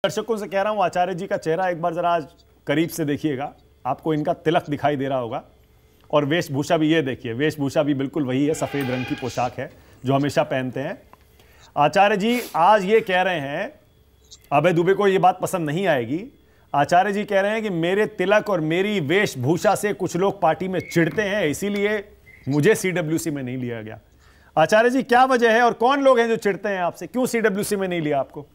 दर्शकों से कह रहा हूं, आचार्य जी का चेहरा एक बार जरा आज करीब से देखिएगा, आपको इनका तिलक दिखाई दे रहा होगा। और वेशभूषा भी, ये देखिए, वेशभूषा भी बिल्कुल वही है, सफेद रंग की पोशाक है जो हमेशा पहनते हैं। आचार्य जी आज ये कह रहे हैं, अभय दुबे को ये बात पसंद नहीं आएगी। आचार्य जी कह रहे हैं कि मेरे तिलक और मेरी वेशभूषा से कुछ लोग पार्टी में चिढ़ते हैं, इसीलिए मुझे सीडब्ल्यूसी में नहीं लिया गया। आचार्य जी क्या वजह है और कौन लोग हैं जो चिढ़ते हैं आपसे? क्यों सीडब्ल्यूसी में नहीं लिया आपको?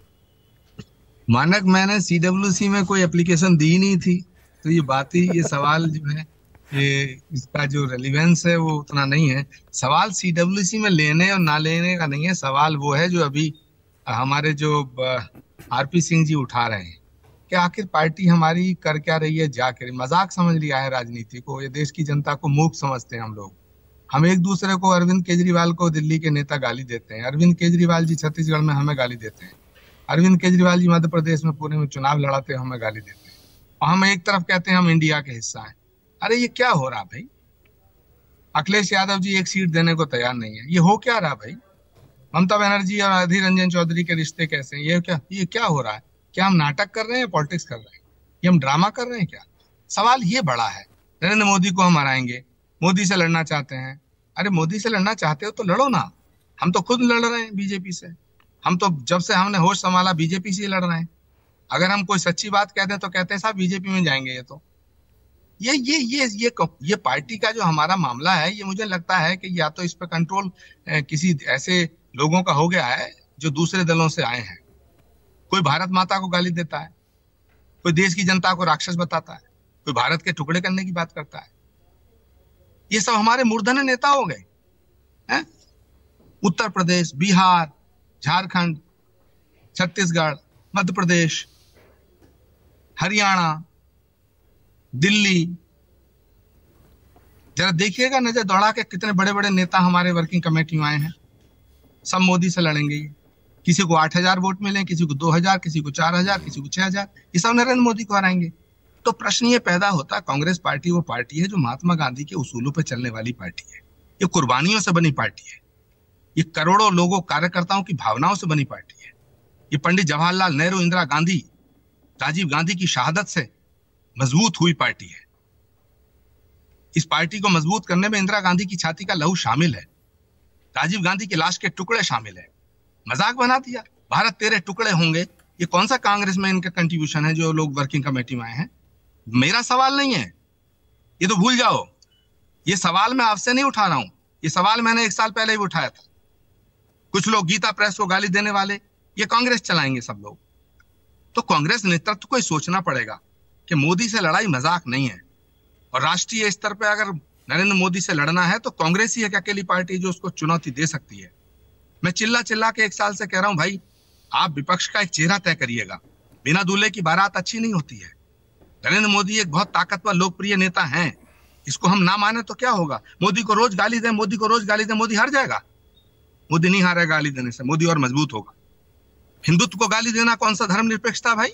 मानक, मैंने सीडब्ल्यूसी में कोई एप्लीकेशन दी नहीं थी, तो ये बात ही, ये सवाल जो है, ये इसका जो रेलिवेंस है वो उतना नहीं है। सवाल सीडब्ल्यूसी में लेने और ना लेने का नहीं है, सवाल वो है जो अभी हमारे जो आरपी सिंह जी उठा रहे हैं कि आखिर पार्टी हमारी कर क्या रही है, जा कर मजाक समझ लिया है राजनीति को। ये देश की जनता को मूर्ख समझते हैं हम लोग। हम एक दूसरे को, अरविंद केजरीवाल को दिल्ली के नेता गाली देते हैं, अरविंद केजरीवाल जी छत्तीसगढ़ में हमें गाली देते हैं, अरविंद केजरीवाल जी मध्य प्रदेश में पुणे में चुनाव लड़ाते हैं, हमें गाली देते हैं, और हम एक तरफ कहते हैं हम इंडिया के हिस्सा हैं। अरे ये क्या हो रहा भाई? अखिलेश यादव जी एक सीट देने को तैयार नहीं है, ये हो क्या रहा भाई? ममता बनर्जी और अधीर रंजन चौधरी के रिश्ते कैसे हैं? ये क्या हो रहा है? क्या हम नाटक कर रहे हैं, पॉलिटिक्स कर रहे हैं, ये हम ड्रामा कर रहे हैं क्या? सवाल ये बड़ा है। नरेंद्र मोदी को हम हराएंगे, मोदी से लड़ना चाहते हैं। अरे मोदी से लड़ना चाहते हो तो लड़ो ना, हम तो खुद लड़ रहे हैं बीजेपी से। हम तो जब से हमने होश संभाला बीजेपी से लड़ रहे हैं। अगर हम कोई सच्ची बात कहते हैं तो कहते हैं साहब बीजेपी में जाएंगे। ये तो ये पार्टी का जो हमारा मामला है, ये मुझे लगता है कि या तो इस पर कंट्रोल किसी ऐसे लोगों का हो गया है जो दूसरे दलों से आए हैं। कोई भारत माता को गाली देता है, कोई देश की जनता को राक्षस बताता है, कोई भारत के टुकड़े करने की बात करता है। ये सब हमारे मूर्धन्य नेता हो गए हैं। उत्तर प्रदेश, बिहार, झारखंड, छत्तीसगढ़, मध्य प्रदेश, हरियाणा, दिल्ली, जरा देखिएगा नजर दौड़ा के कितने बड़े बड़े नेता हमारे वर्किंग कमेटी में आए हैं। सब मोदी से लड़ेंगे। ये किसी को 8,000 वोट मिले, किसी को 2,000, किसी को 4,000, किसी को 6,000, ये सब नरेंद्र मोदी को हराएंगे। तो प्रश्न ये पैदा होता है, कांग्रेस पार्टी वो पार्टी है जो महात्मा गांधी के उसूलों पर चलने वाली पार्टी है। ये कुर्बानियों से बनी पार्टी है। ये करोड़ों लोगों, कार्यकर्ताओं की भावनाओं से बनी पार्टी है। ये पंडित जवाहरलाल नेहरू, इंदिरा गांधी, राजीव गांधी की शहादत से मजबूत हुई पार्टी है। इस पार्टी को मजबूत करने में इंदिरा गांधी की छाती का लहू शामिल है, राजीव गांधी की लाश के टुकड़े शामिल है। मजाक बना दिया, भारत तेरे टुकड़े होंगे। ये कौन सा कांग्रेस में इनका कंट्रीब्यूशन है जो लोग वर्किंग कमेटी में आए हैं? मेरा सवाल नहीं है, ये तो भूल जाओ। ये सवाल मैं आपसे नहीं उठा रहा हूं, ये सवाल मैंने 1 साल पहले भी उठाया था। कुछ लोग गीता प्रेस को गाली देने वाले, ये कांग्रेस चलाएंगे सब लोग। तो कांग्रेस नेतृत्व को सोचना पड़ेगा कि मोदी से लड़ाई मजाक नहीं है। और राष्ट्रीय स्तर पर अगर नरेंद्र मोदी से लड़ना है तो कांग्रेस ही एक अकेली पार्टी जो उसको चुनौती दे सकती है। मैं चिल्ला चिल्ला के 1 साल से कह रहा हूं भाई, आप विपक्ष का एक चेहरा तय करिएगा। बिना दूल्हे की बारात अच्छी नहीं होती है। नरेंद्र मोदी एक बहुत ताकतवर लोकप्रिय नेता हैं, इसको हम ना माने तो क्या होगा? मोदी को रोज गाली दें, मोदी को रोज गाली दें, मोदी हार जाएगा? मोदी नहीं हारेगा गाली देने से, मोदी और मजबूत होगा। हिंदुत्व को गाली देना कौन सा धर्मनिरपेक्षता भाई?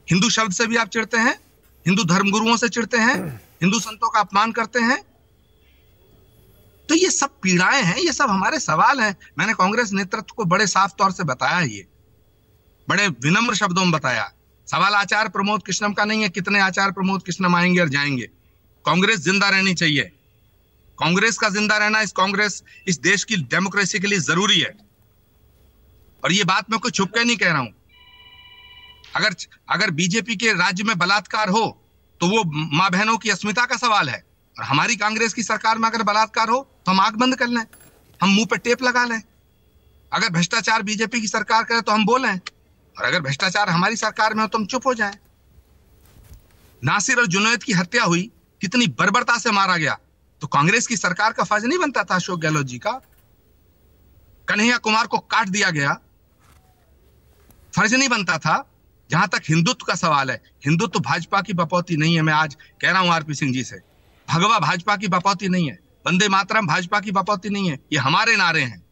हिंदू शब्द से भी आप चिढ़ते हैं, हिंदू धर्मगुरुओं से चिढ़ते हैं, हिंदू संतों का अपमान करते हैं। तो ये सब पीड़ाएं हैं, ये सब हमारे सवाल हैं। मैंने कांग्रेस नेतृत्व को बड़े साफ तौर से बताया, ये बड़े विनम्र शब्दों में बताया। सवाल आचार्य प्रमोद कृष्णम का नहीं है, कितने आचार्य प्रमोद कृष्णम आएंगे और जाएंगे। कांग्रेस जिंदा रहनी चाहिए। कांग्रेस का जिंदा रहना, इस देश की डेमोक्रेसी के लिए जरूरी है। और ये बात मैं कोई छुप के नहीं कह रहा हूं। अगर बीजेपी के राज्य में बलात्कार हो तो वो मां बहनों की अस्मिता का सवाल है। और हमारी कांग्रेस की सरकार में अगर बलात्कार हो तो हम आंख बंद कर लें, हम मुंह पे टेप लगा लें। अगर भ्रष्टाचार बीजेपी की सरकार करे तो हम बोलें, और अगर भ्रष्टाचार हमारी सरकार में हो तो हम चुप हो जाएं। नासिर और जुनैद की हत्या हुई, कितनी बर्बरता से मारा गया, तो कांग्रेस की सरकार का फर्ज नहीं बनता था अशोक गहलोत जी का? कन्हैया कुमार को काट दिया गया, फर्ज नहीं बनता था? जहां तक हिंदुत्व का सवाल है, हिंदुत्व भाजपा की बपौती नहीं है। मैं आज कह रहा हूं आरपी सिंह जी से, भगवा भाजपा की बपौती नहीं है, वंदे मातरम भाजपा की बपौती नहीं है। ये हमारे नारे हैं,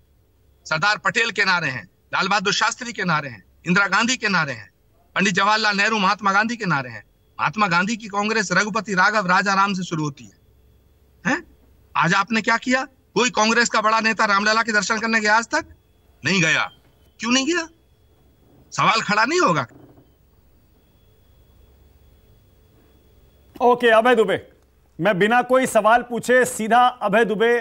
सरदार पटेल के नारे हैं, लाल बहादुर शास्त्री के नारे हैं, इंदिरा गांधी के नारे हैं, पंडित जवाहरलाल नेहरू, महात्मा गांधी के नारे हैं। महात्मा गांधी की कांग्रेस रघुपति राघव राजाराम से शुरू होती है? आज आपने क्या किया? कोई कांग्रेस का बड़ा नेता रामलला के दर्शन करने गया आज तक? नहीं गया। क्यों नहीं गया? सवाल खड़ा नहीं होगा। ओके, अभय दुबे, मैं बिना कोई सवाल पूछे सीधा अभय दुबे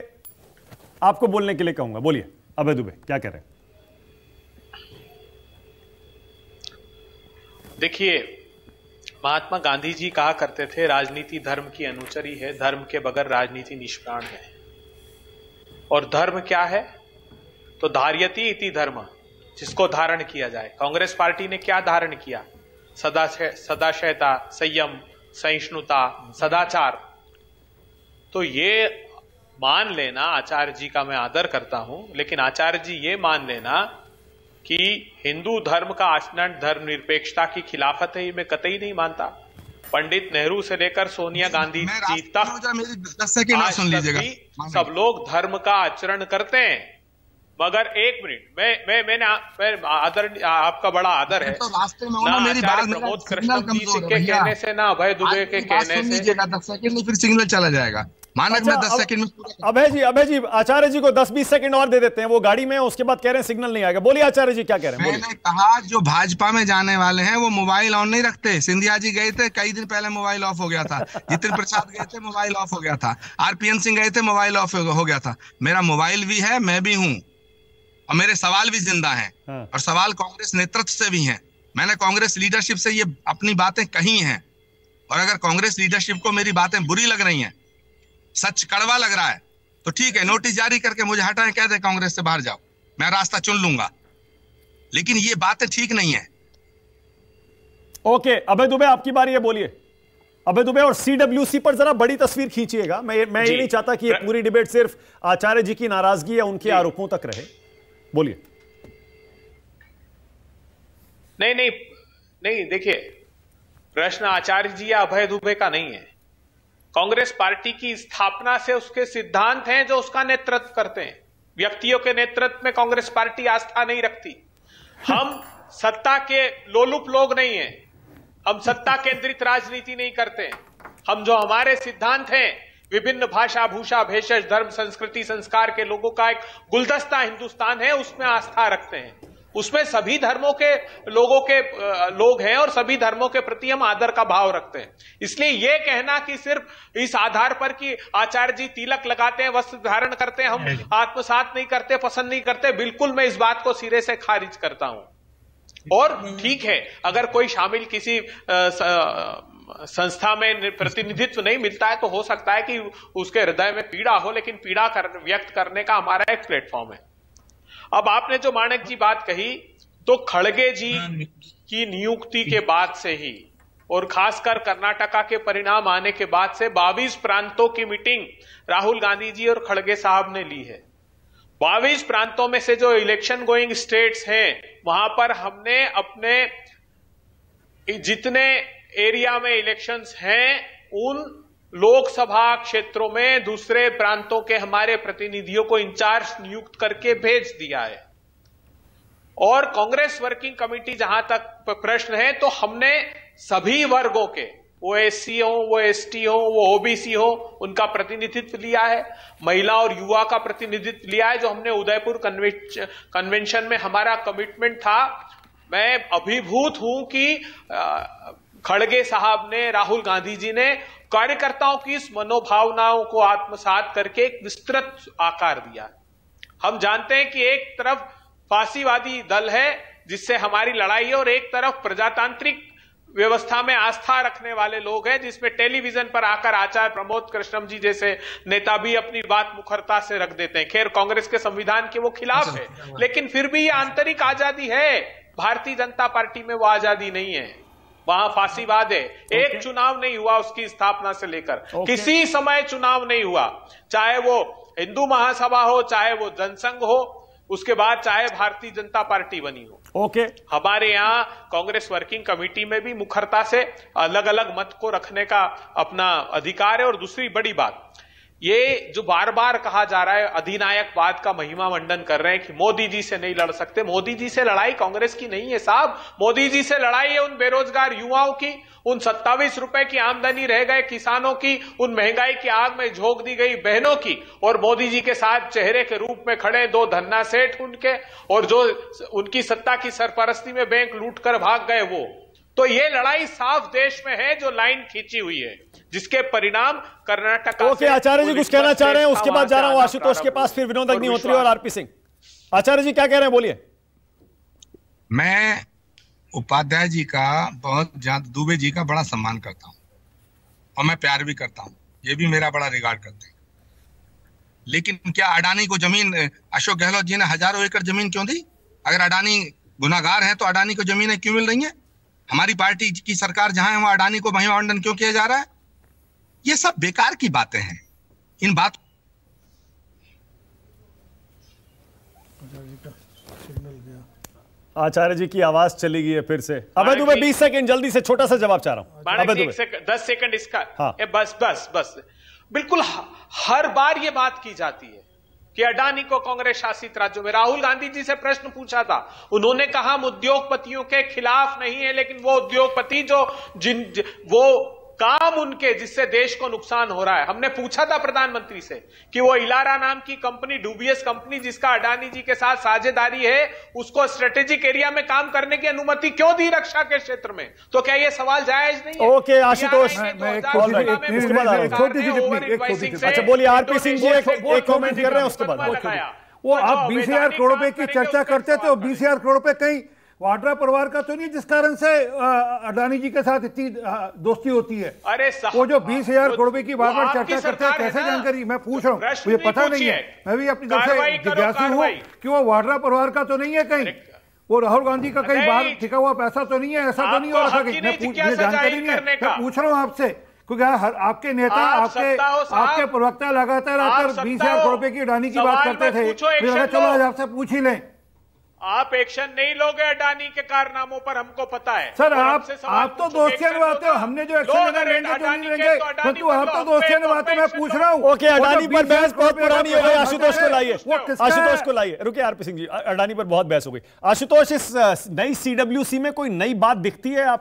आपको बोलने के लिए कहूंगा। बोलिए अभय दुबे, क्या कह रहे हैं? देखिए, महात्मा गांधी जी कहा करते थे, राजनीति धर्म की अनुचरी है, धर्म के बगैर राजनीति निष्प्राण है। और धर्म क्या है? तो धार्यति इति धर्म, जिसको धारण किया जाए। कांग्रेस पार्टी ने क्या धारण किया? सदाशयता, संयम, सहिष्णुता, सदाचार। तो ये मान लेना, आचार्य जी का मैं आदर करता हूं, लेकिन आचार्य जी ये मान लेना कि हिंदू धर्म का आचरण धर्मनिरपेक्षता की खिलाफत है, ये मैं कतई नहीं मानता। पंडित नेहरू से लेकर सोनिया गांधी जी तक मेरी 10 सेकंड सुन लीजिएगा। सब लोग धर्म का आचरण करते हैं। मगर एक मिनट, मैंने आदर, आपका बड़ा आदर है, तो रास्ते में ना मेरी आचार्य बात प्रमोद कृष्णम जी के कहने से, ना अभय दुबे के कहने से। 10 सेकंड में फिर सिग्नल चला जाएगा। मानक में 10 सेकंड में। अभय जी आचार्य जी को 10-20 सेकंड और दे देते हैं, वो गाड़ी में है, उसके बाद कह रहे हैं सिग्नल नहीं आएगा। बोलिए आचार्य जी, क्या कह रहे हैं? मैंने कहा जो भाजपा में जाने वाले हैं वो मोबाइल ऑन नहीं रखते। सिंधिया जी गए थे, कई दिन पहले मोबाइल ऑफ हो गया था। जितिन प्रसाद गए थे, मोबाइल ऑफ हो गया था। आरपीएन सिंह गए थे, मोबाइल ऑफ हो गया था। मेरा मोबाइल भी है, मैं भी हूँ, और मेरे सवाल भी जिंदा हैं। हाँ। और सवाल कांग्रेस नेतृत्व से भी हैं। मैंने कांग्रेस लीडरशिप से ये अपनी बातें कही हैं, और अगर कांग्रेस लीडरशिप को मेरी बातें बुरी लग रही हैं, सच कड़वा लग रहा है, तो ठीक है, नोटिस जारी करके मुझे हटाएं, कह दे कांग्रेस से बाहर जाओ, मैं रास्ता चुन लूंगा। लेकिन ये बातें ठीक नहीं है। ओके, अभय दुबे आपकी बारी है, बोलिए अभय दुबे। और सीडब्ल्यूसी पर जरा बड़ी तस्वीर खींचिएगा। मैं ये नहीं चाहता कि ये पूरी डिबेट सिर्फ आचार्य जी की नाराजगी या उनके आरोपों तक रहे। बोलिए। नहीं, देखिए, प्रश्न आचार्य जी या अभय दुबे का नहीं है। कांग्रेस पार्टी की स्थापना से उसके सिद्धांत हैं जो उसका नेतृत्व करते हैं। व्यक्तियों के नेतृत्व में कांग्रेस पार्टी आस्था नहीं रखती। हम सत्ता के लोलुप लोग नहीं हैं, हम सत्ता केंद्रित राजनीति नहीं करते। हम जो हमारे सिद्धांत हैं, विभिन्न भाषा, भूषा, भेषज, धर्म, संस्कृति, संस्कार के लोगों का एक गुलदस्ता हिंदुस्तान है, उसमें आस्था रखते हैं। उसमें सभी धर्मों के लोग हैं और सभी धर्मों के प्रति हम आदर का भाव रखते हैं। इसलिए यह कहना कि सिर्फ इस आधार पर कि आचार्य जी तिलक लगाते हैं, वस्त्र धारण करते हैं, हम आत्मसात नहीं करते, पसंद नहीं करते, बिल्कुल मैं इस बात को सिरे से खारिज करता हूं। और ठीक है, अगर कोई शामिल किसी संस्था में प्रतिनिधित्व नहीं मिलता है तो हो सकता है कि उसके हृदय में पीड़ा हो, लेकिन पीड़ा व्यक्त करने का हमारा एक प्लेटफॉर्म है। अब आपने जो माणक जी बात कही, तो खड़गे जी की नियुक्ति के बाद से ही, और खासकर कर्नाटका के परिणाम आने के बाद से 22 प्रांतों की मीटिंग राहुल गांधी जी और खड़गे साहब ने ली है। 22 प्रांतों में से जो इलेक्शन गोइंग स्टेट्स हैं, वहां पर हमने अपने जितने एरिया में इलेक्शंस हैं, उन लोकसभा क्षेत्रों में दूसरे प्रांतों के हमारे प्रतिनिधियों को इंचार्ज नियुक्त करके भेज दिया है। और कांग्रेस वर्किंग कमेटी, जहां तक प्रश्न है, तो हमने सभी वर्गों के, वो एससी हो, वो एसटी हो, वो ओबीसी हो, उनका प्रतिनिधित्व लिया है। महिला और युवा का प्रतिनिधित्व लिया है, जो हमने उदयपुर कन्वेंशन में हमारा कमिटमेंट था। मैं अभिभूत हूं कि खड़गे साहब ने, राहुल गांधी जी ने कार्यकर्ताओं की इस मनोभावनाओं को आत्मसात करके एक विस्तृत आकार दिया। हम जानते हैं कि एक तरफ फांसीवादी दल है जिससे हमारी लड़ाई है, और एक तरफ प्रजातांत्रिक व्यवस्था में आस्था रखने वाले लोग हैं, जिसमें टेलीविजन पर आकर आचार्य प्रमोद कृष्णम जी जैसे नेता भी अपनी बात मुखरता से रख देते हैं। खैर, कांग्रेस के संविधान के वो खिलाफ है, लेकिन फिर भी ये आंतरिक आजादी है। भारतीय जनता पार्टी में वो आजादी नहीं है, वहां फांसीवाद है। एक चुनाव नहीं हुआ उसकी स्थापना से लेकर, किसी समय चुनाव नहीं हुआ, चाहे वो हिंदू महासभा हो, चाहे वो जनसंघ हो, उसके बाद चाहे भारतीय जनता पार्टी बनी हो। हमारे यहां कांग्रेस वर्किंग कमेटी में भी मुखरता से अलग अलग मत को रखने का अपना अधिकार है। और दूसरी बड़ी बात, ये जो बार बार कहा जा रहा है, अधिनायकवाद का महिमा मंडन कर रहे हैं कि मोदी जी से नहीं लड़ सकते। मोदी जी से लड़ाई कांग्रेस की नहीं है साहब, मोदी जी से लड़ाई है उन बेरोजगार युवाओं की, उन 27 रुपए की आमदनी रह गए किसानों की, उन महंगाई की आग में झोंक दी गई बहनों की, और मोदी जी के साथ चेहरे के रूप में खड़े दो धन्ना सेठ उनके, और जो उनकी सत्ता की सरपरस्ती में बैंक लूट कर भाग गए वो। तो ये लड़ाई साफ देश में है जो लाइन खींची हुई है, जिसके परिणाम कर्नाटक। ओके, आचार्य जी कुछ कहना चाह रहे हैं, उसके बाद जा रहा हूं आशुतोष के पास, फिर विनोद अग्निहोत्री और आरपी सिंह। आचार्य जी क्या कह रहे हैं, बोलिए। मैं उपाध्याय जी का बहुत ज्यादा, दुबे जी का बड़ा सम्मान करता हूं और मैं प्यार भी करता हूं, ये भी मेरा बड़ा रिगार्ड करते हैं। लेकिन क्या अडानी को जमीन अशोक गहलोत जी ने हजारों एकड़ जमीन क्यों दी? अगर अडानी गुनाहगार है तो अडानी को जमीनें क्यों मिल रही हैं? हमारी पार्टी की सरकार जहां है वहां अडानी को महिमा आवंटन क्यों किया जा रहा है? ये सब बेकार की बातें हैं। इन बात आचार्य जी की आवाज चली गई है फिर से। अबे दुबे 20 सेकंड जल्दी से, छोटा सा जवाब चाह रहा हूं। अबे दुबे 10 सेकंड इसका। हाँ। बस बिल्कुल हर बार ये बात की जाती है कि अडानी को कांग्रेस शासित राज्यों में, राहुल गांधी जी से प्रश्न पूछा था, उन्होंने कहा हम उद्योगपतियों के खिलाफ नहीं है, लेकिन वो उद्योगपति जो वो काम उनके जिससे देश को नुकसान हो रहा है। हमने पूछा था प्रधानमंत्री से कि वो इलारा नाम की कंपनी, डूबियस कंपनी जिसका अडानी जी के साथ साझेदारी है, उसको स्ट्रेटेजिक एरिया में काम करने की अनुमति क्यों दी रक्षा के क्षेत्र में? तो क्या ये सवाल जायज नहीं है? ओके आशुतोष, अच्छा बोलिए आरपी सिंह जी, एक कमेंट कर रहे हैं उसके बाद। वो आप 20,000 करोड़ रुपए की चर्चा करते थे, 20,000 करोड़ रुपए कहीं वाड्रा परिवार का तो नहीं जिस कारण से अडानी जी के साथ इतनी दोस्ती होती है? अरे वो जो 20,000 करोड़ रुपए की बार बार चर्चा करते हैं, कैसे जानकारी? मैं पूछ रहा हूँ, मुझे पता नहीं है, मैं भी अपनी तरफ से जिज्ञासु हूँ कि वो वाड्रा परिवार का तो नहीं है कहीं, वो राहुल गांधी का कहीं बाहर ठिका हुआ पैसा तो नहीं है, ऐसा तो नहीं हो रखा कहीं? मुझे जानकारी नहीं है, मैं पूछ रहा हूँ आपसे, क्योंकि आपके नेता, आपके प्रवक्ता लगातार आकर 20,000 करोड़ रुपए की अडानी की बात करते थे। चलो आज आपसे पूछ ही लें, आप एक्शन नहीं लोगे अडानी के कारनामों पर, हमको पता है सर। आप तो दोस्तियां निभाते हो, हमने जो एक्शन लेंगे जो नहीं लेंगे, परंतु आप तो दोस्तियां निभाते, मैं पूछ रहा हूँ। ओके, अडानी पर बहस बहुत पुरानी हो गई, आशुतोष को लाइए, आशुतोष को लाइए। रुकिए आरपी सिंह जी, अडानी पर बहुत बहस हो गई। आशुतोष, इस नई CWC में कोई नई बात दिखती है आपको?